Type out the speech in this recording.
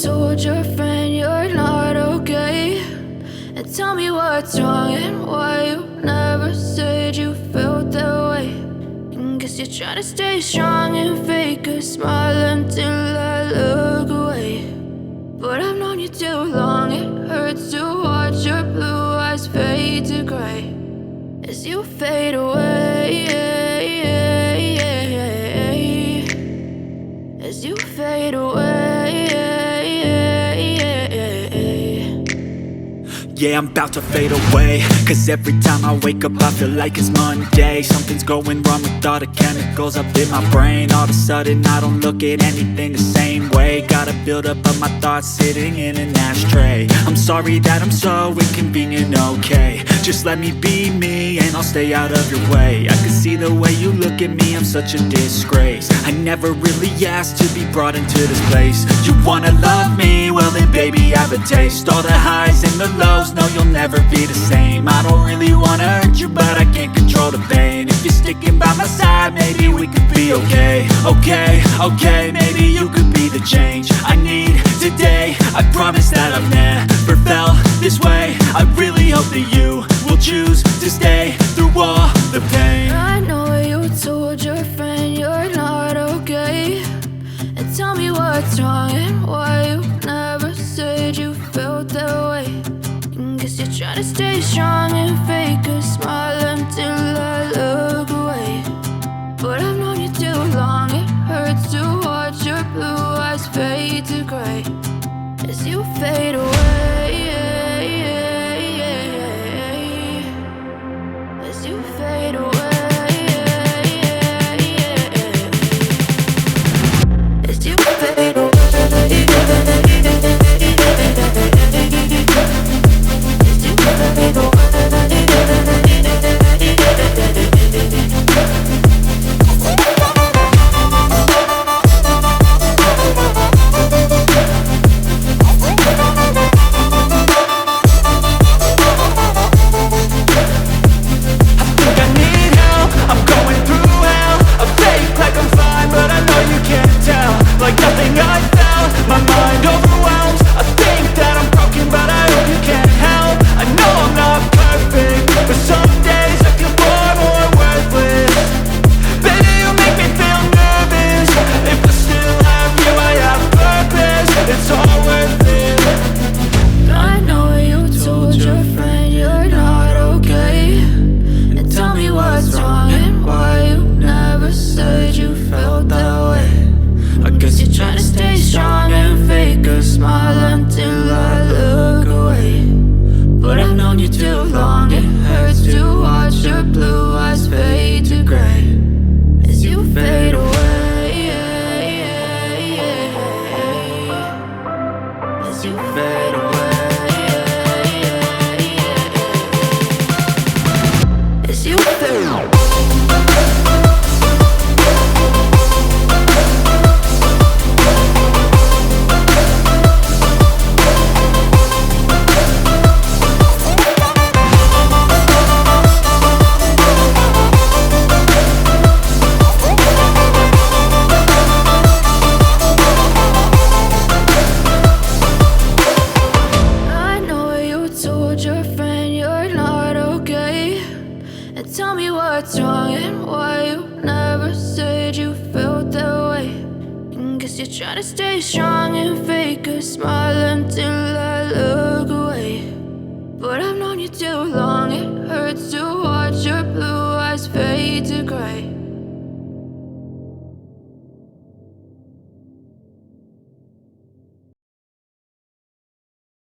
told your friend you're not okay, and tell me what's wrong and why you never said you felt that way. And guess you're trying to stay strong and fake a smile until I look away. But I've known you too long, it hurts to watch your blue eyes fade to gray as you fade away, as you fade away. Yeah, I'm about to fade away, cause every time I wake up I feel like it's Monday. Something's going wrong with all the chemicals up in my brain. All of a sudden I don't look at anything the same way. Gotta build up of my thoughts sitting in an ashtray. I'm sorry that I'm so inconvenient, okay. Just let me be me and I'll stay out of your way. I can see the way you look at me, I'm such a disgrace. I never really asked to be brought into this place. You wanna love me? Well then baby I have a taste. All the highs and the lows, no you'll never be the same. I don't really wanna hurt you but I can't control the pain. If you're sticking by my side maybe we could be okay. Okay, maybe you could be the change I need today. I promise that I've never felt this way. I really hope that you will choose to stay through all the pain. I know you told your friend you're not okay, and tell me what's wrong and why you never said you felt that way. And guess you're trying to stay strong and fake a smile until I look away. But I've known you too long, it hurts to watch your blue eyes fade to gray as you fade away, as you fade away, as you fade away. Like nothing I felt, my mind overwhelmed. I think that I'm broken, but I hope you can't help. I know I'm not perfect, but some days I feel far more worthless. Baby, you make me feel nervous. If I still have you, I have purpose. It's all worth it. I know you told your friend you're not okay, and tell me what's wrong and why you never said you felt that way. I guess you're trying to stay strong and fake a smile until I look away. But I've known you too long, it hurts to watch your blue eyes fade to gray as you fade away, as you fade away, as you fade away. Your friend you're not okay, and tell me what's wrong and why you never said you felt that way. And guess you're trying to stay strong and fake a smile until I look